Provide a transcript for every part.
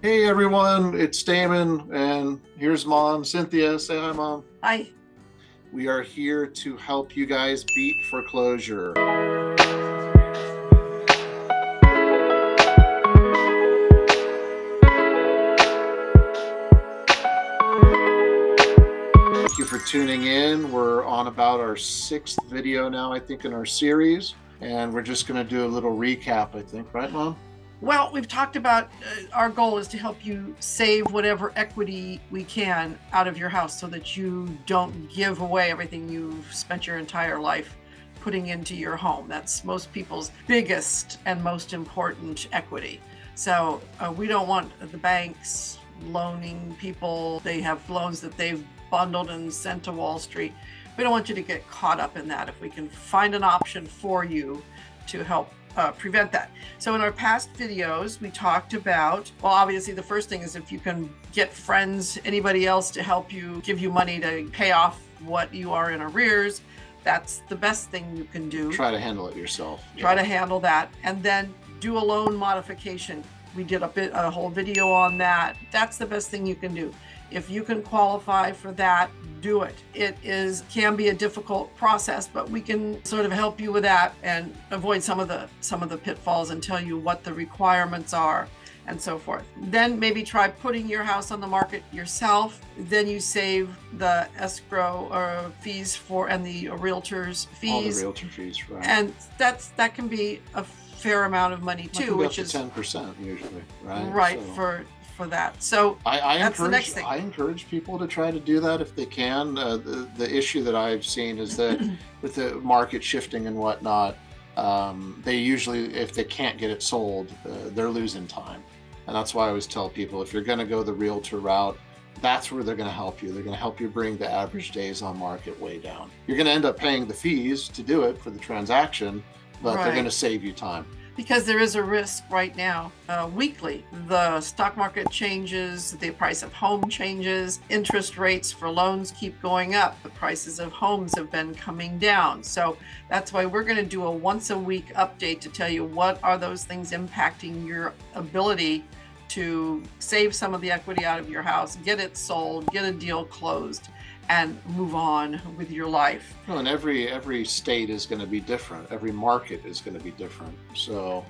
Hey everyone, it's Damon, and here's Mom, Cynthia. Say hi, Mom. Hi. We are here to help you guys beat foreclosure. Thank you for tuning in. We're on about our 6th video now, I think, in our series, and we're just going to do a little recap, I think, right, Mom? Well, we've talked about our goal is to help you save whatever equity we can out of your house so that you don't give away everything you've spent your entire life putting into your home. That's most people's biggest and most important equity. So we don't want the banks loaning people. They have loans that they've bundled and sent to Wall Street. We don't want you to get caught up in that. If we can find an option for you to help prevent that. So in our past videos, we talked about, well, obviously the first thing is if you can get friends, anybody else to help you, give you money to pay off what you are in arrears, that's the best thing you can do. Try to handle it yourself. Try to handle that, and then do a loan modification. We did a whole video on that. That's the best thing you can do. If you can qualify for that, do it. It can be a difficult process, but we can sort of help you with that and avoid some of the pitfalls and tell you what the requirements are and so forth. Then maybe try putting your house on the market yourself. Then you save the escrow fees and the realtor's fees. All the realtor fees, right? And that can be a fair amount of money too, which is 10% usually, right? Right, so for that. So that's the next thing. I encourage people to try to do that if they can. The issue that I've seen is that with the market shifting and whatnot, they usually, if they can't get it sold, they're losing time. And that's why I always tell people, if you're going to go the realtor route, that's where they're going to help you. They're going to help you bring the average days on market way down. You're going to end up paying the fees to do it for the transaction, but they're going to save you time. Because there is a risk right now, weekly. The stock market changes, the price of home changes, interest rates for loans keep going up, the prices of homes have been coming down. So that's why we're going to do a once a week update to tell you what are those things impacting your ability to save some of the equity out of your house, get it sold, get a deal closed, and move on with your life. Well, and every state is going to be different. Every market is going to be different. So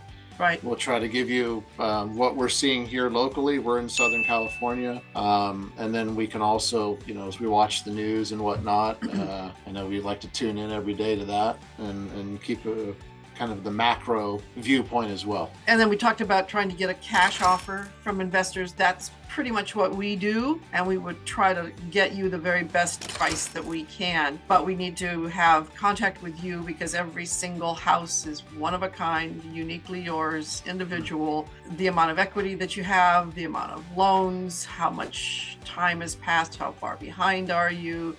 we'll try to give you what we're seeing here locally. We're in Southern California. And then we can also, as we watch the news and whatnot, I know we like to tune in every day to that and keep a kind of the macro viewpoint as well. And then we talked about trying to get a cash offer from investors. That's pretty much what we do, and we would try to get you the very best price that we can. But we need to have contact with you because every single house is one of a kind, uniquely yours, individual. The amount of equity that you have, the amount of loans, how much time has passed, how far behind are you,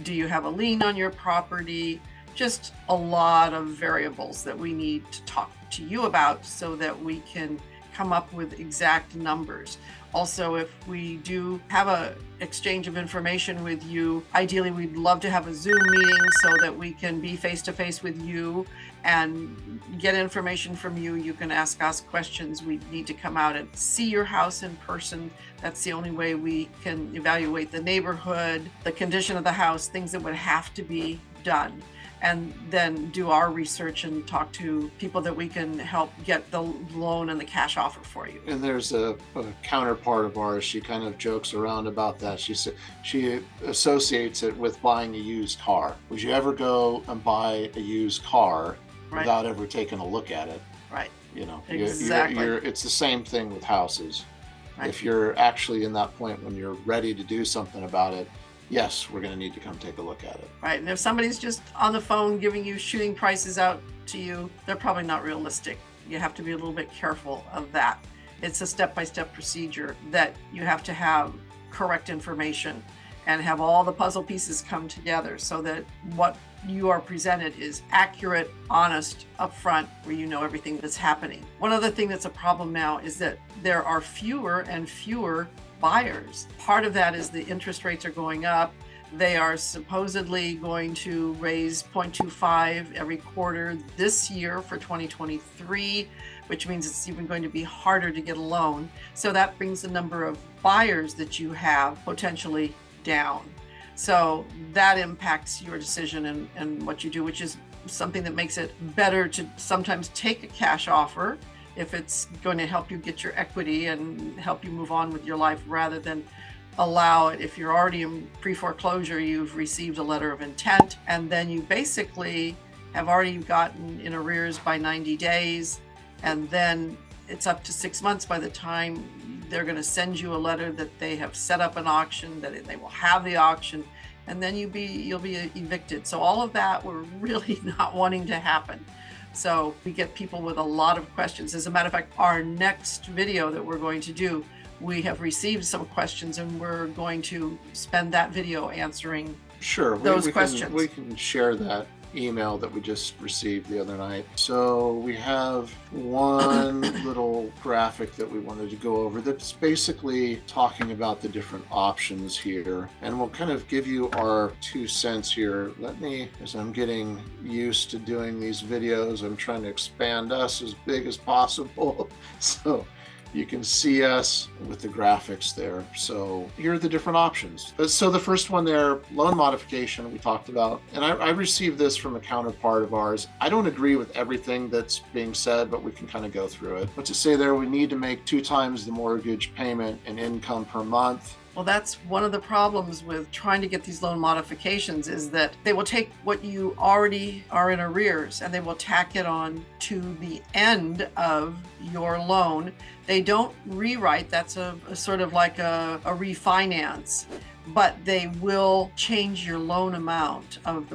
do you have a lien on your property? Just a lot of variables that we need to talk to you about so that we can come up with exact numbers. Also, if we do have a exchange of information with you, ideally we'd love to have a Zoom meeting so that we can be face to face with you and get information from you. You can ask us questions. We need to come out and see your house in person. That's the only way we can evaluate the neighborhood, the condition of the house, things that would have to be done. And then do our research and talk to people that we can help get the loan and the cash offer for you. And there's a counterpart of ours. She kind of jokes around about that. She associates it with buying a used car. Would you ever go and buy a used car without ever taking a look at it? Right. Exactly. It's the same thing with houses. Right. If you're actually in that point when you're ready to do something about it, yes, we're going to need to come take a look at it. Right. And if somebody's just on the phone shooting prices out to you, they're probably not realistic. You have to be a little bit careful of that. It's a step-by-step procedure that you have to have correct information and have all the puzzle pieces come together so that what you are presented is accurate, honest, upfront, where you know everything that's happening. One other thing that's a problem now is that there are fewer and fewer buyers. Part of that is the interest rates are going up. They are supposedly going to raise 0.25 every quarter this year for 2023, which means it's even going to be harder to get a loan. So that brings the number of buyers that you have potentially down. So that impacts your decision and what you do, which is something that makes it better to sometimes take a cash offer if it's going to help you get your equity and help you move on with your life, rather than allow it. If you're already in pre-foreclosure, you've received a letter of intent, and then you basically have already gotten in arrears by 90 days, and then it's up to 6 months by the time they're going to send you a letter that they have set up an auction, that they will have the auction, and then you'll be evicted. So all of that we're really not wanting to happen. So we get people with a lot of questions. As a matter of fact, our next video that we're going to do, we have received some questions, and we're going to spend that video answering those questions. We can share that email that we just received the other night. So we have one little graphic that we wanted to go over that's basically talking about the different options here, and we'll kind of give you our 2 cents here. Let me, as I'm getting used to doing these videos, I'm trying to expand us as big as possible so you can see us with the graphics there. So here are the different options. So the first one there, loan modification, we talked about. And I received this from a counterpart of ours. I don't agree with everything that's being said, but we can kind of go through it. What's it say there? We need to make 2 times the mortgage payment and income per month. Well, that's one of the problems with trying to get these loan modifications, is that they will take what you already are in arrears and they will tack it on to the end of your loan. They don't rewrite. That's a sort of like a refinance, but they will change your loan amount of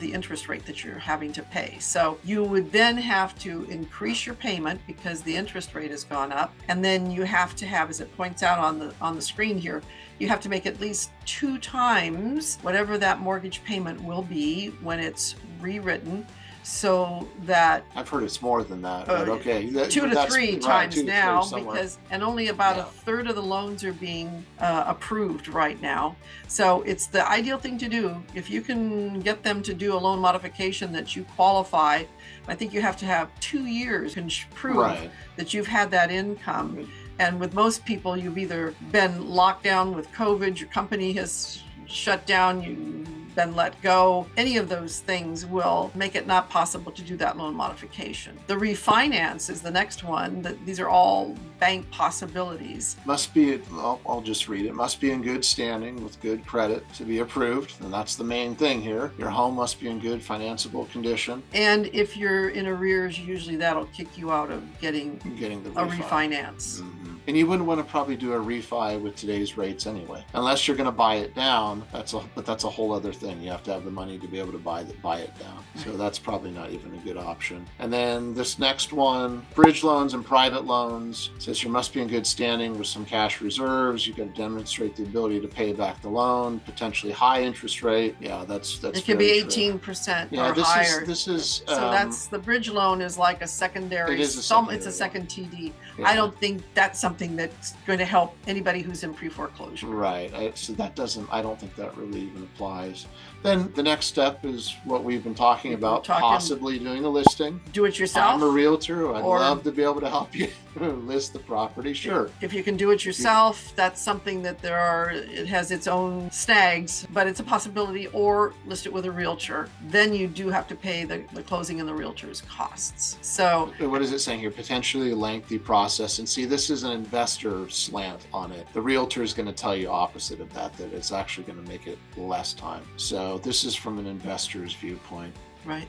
the interest rate that you're having to pay. So you would then have to increase your payment because the interest rate has gone up, and then you have to have, as it points out on the screen here, you have to make at least 2 times whatever that mortgage payment will be when it's rewritten, so that I've heard it's more than that, but okay. 2 to 3 times 2 to 3 now, somewhere. because and only about a third of the loans are being approved right now. So it's the ideal thing to do. If you can get them to do a loan modification that you qualify, I think you have to have 2 years to prove that you've had that income. And with most people, you've either been locked down with COVID, your company has shut down, you've been let go. Any of those things will make it not possible to do that loan modification. The refinance is the next one. These are all bank possibilities. Must be, I'll just read it. Must be in good standing with good credit to be approved. And that's the main thing here. Your home must be in good financeable condition. And if you're in arrears, usually that'll kick you out of getting the a refinance. Mm-hmm. And you wouldn't want to probably do a refi with today's rates anyway, unless you're going to buy it down. But that's a whole other thing. You have to have the money to be able to buy it down. So that's probably not even a good option. And then this next one, bridge loans and private loans, says you must be in good standing with some cash reserves. You got to demonstrate the ability to pay back the loan, potentially high interest rate. Yeah, that's it could be 18% or higher. This is so that's the bridge loan is like a secondary. It's a second TD. Yeah. I don't think that's something that's going to help anybody who's in pre-foreclosure. Right. So that doesn't. I don't think that really even applies. Then the next step is what we've been talking about, possibly doing a listing. Do it yourself. I'm a realtor. I'd love to be able to help you list the property. Sure. If you can do it yourself, that's something that it has its own snags, but it's a possibility, or list it with a realtor. Then you do have to pay the closing and the realtor's costs. So what is it saying here? Potentially lengthy process. And see, this is an investor slant on it. The realtor is going to tell you opposite of that it's actually going to make it less time. So this is from an investor's viewpoint. Right.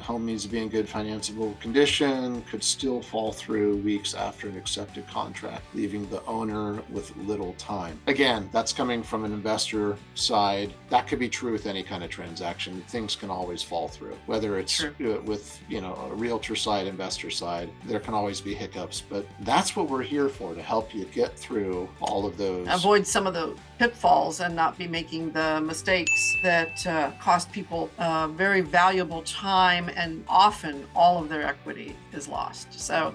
Home needs to be in good financeable condition, could still fall through weeks after an accepted contract, leaving the owner with little time. Again, that's coming from an investor side. That could be true with any kind of transaction. Things can always fall through, whether it's with a realtor side, investor side. There can always be hiccups, but that's what we're here for, to help you get through all of those. Avoid some of the pitfalls and not be making the mistakes that cost people very valuable time, and often all of their equity is lost. So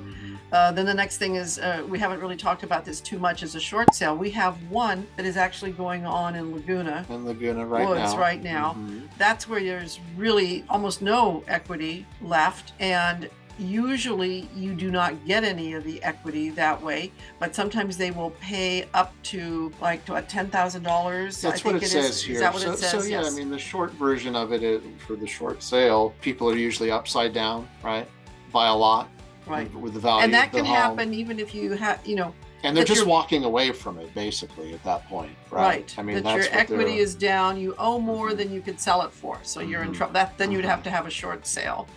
Then the next thing is, we haven't really talked about this too much, as a short sale. We have one that is actually going on in Laguna Woods right now. That's where there's really almost no equity left, and usually you do not get any of the equity that way, but sometimes they will pay up to like $10,000. That's what it says here. Is that what it says? So yeah, Yes. I mean, the short version of it for the short sale, people are usually upside down, right? By a lot, Right. with the value And that of the can home. happen even if you have, And they're that just you're- walking away from it basically at that point, right? I mean, that that's your what equity they're- is down, you owe more than you could sell it for, so you're in trouble. Then you'd have to have a short sale.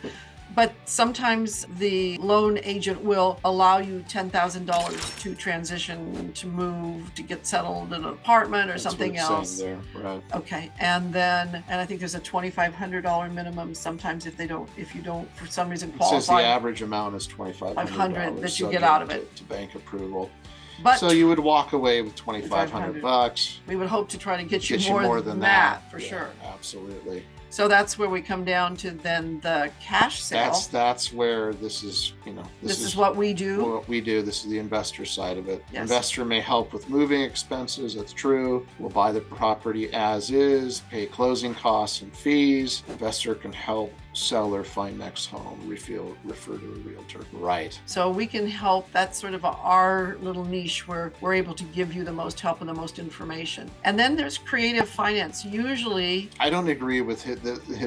But sometimes the loan agent will allow you $10,000 to transition, to move, to get settled in an apartment or That's something what it's else. saying there, right? Okay, and I think there's a $2,500 minimum sometimes if you don't for some reason It says the qualify. average amount is $2,500 that you get out of subject to bank approval. But So you would walk away with $2,500. we would hope to try to get you Get more than that for Yeah, sure. Absolutely. So that's where we come down to then the cash sale. That's where this is, This is what we do. what we do. This is the investor side of it. Yes. Investor may help with moving expenses. That's true. We'll buy the property as is, pay closing costs and fees. Investor can help seller find next home, refer to a realtor. Right. So we can help. That's sort of our little niche where we're able to give you the most help and the most information. And then there's creative finance. Usually, I don't agree with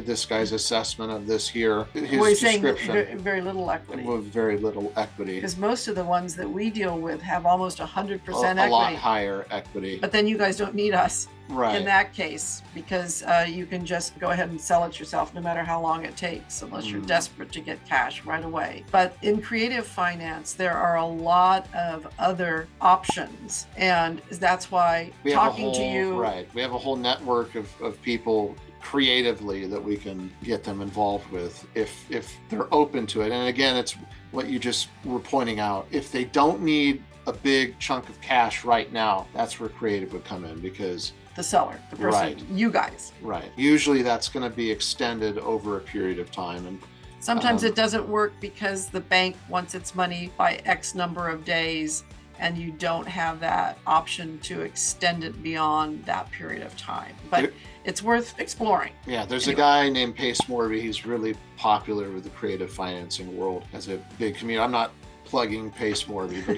this guy's assessment of this here. His we're saying description very little equity. with very little equity. Because most of the ones that we deal with have almost 100% A lot equity. higher equity. But then you guys don't need us Right. in that case, because you can just go ahead and sell it yourself no matter how long it takes, unless you're desperate to get cash right away. But in creative finance, there are a lot of other options. And that's why We have a talking to you. Right. We have a whole network of people creatively that we can get them involved with if they're open to it. And again, it's what you just were pointing out. If they don't need a big chunk of cash right now, that's where creative would come in, because The seller, the person, Right. you guys. right, usually that's going to be extended over a period of time. And Sometimes it doesn't work because the bank wants its money by X number of days, and you don't have that option to extend it beyond that period of time. But it's worth exploring. yeah, there's Anyway. a guy named Pace Morby. He's really popular with the creative financing world as a big community. I'm not plugging Pace Morby, but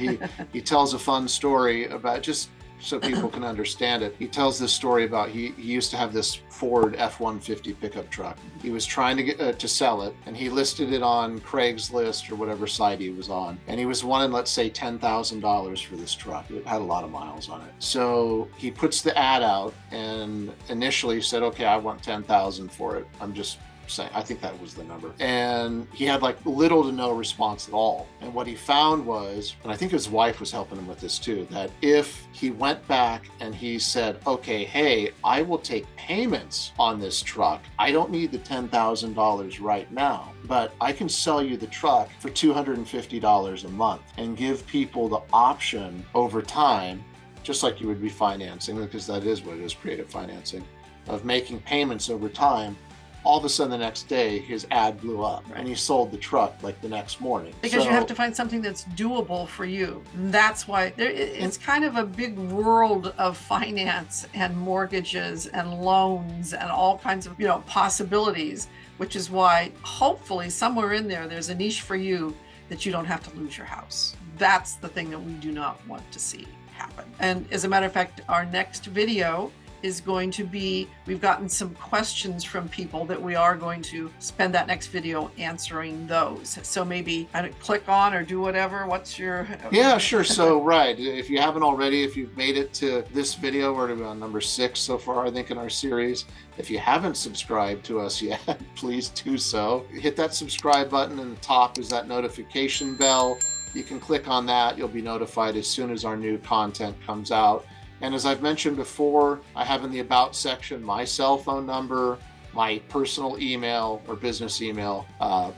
he tells a fun story about, just so people can understand it. He tells this story about he used to have this Ford F-150 pickup truck. He was trying to get to sell it, and he listed it on Craigslist or whatever site he was on. And he was wanting, let's say, $10,000 for this truck. It had a lot of miles on it. So he puts the ad out and initially said, okay, I want $10,000 for it. I'm just saying, I think that was the number. And he had like little to no response at all. And what he found was, and I think his wife was helping him with this too, that if he went back and he said, okay, hey, I will take payments on this truck. I don't need the $10,000 right now, but I can sell you the truck for $250 a month and give people the option over time, just like you would be financing, because that is what it is, creative financing, of making payments over time. All of a sudden the next day his ad blew up and he sold the truck like the next morning. Because you have to find something that's doable for you. And that's why it's kind of a big world of finance and mortgages and loans and all kinds of possibilities, which is why hopefully somewhere in there's a niche for you that you don't have to lose your house. That's the thing that we do not want to see happen. And as a matter of fact, our next video is going to be, we've gotten some questions from people that we are going to spend that next video answering those. So maybe click on or do whatever. What's your... Yeah, sure. So, right. If you haven't already, if you've made it to this video, we're on number 6 so far, I think, in our series. If you haven't subscribed to us yet, please do so. Hit that subscribe button, and the top is that notification bell. You can click on that. You'll be notified as soon as our new content comes out. And as I've mentioned before, I have in the About section my cell phone number, my personal email or business email.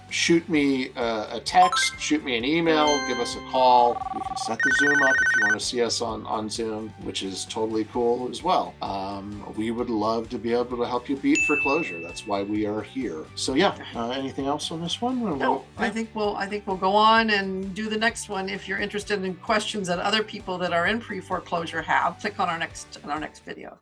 Shoot me a text, shoot me an email, give us a call. We can set the Zoom up if you want to see us on Zoom, which is totally cool as well. We would love to be able to help you beat foreclosure. That's why we are here. So yeah, anything else on this one? No, I think we'll go on and do the next one. If you're interested in questions that other people that are in pre-foreclosure have, click on our next video.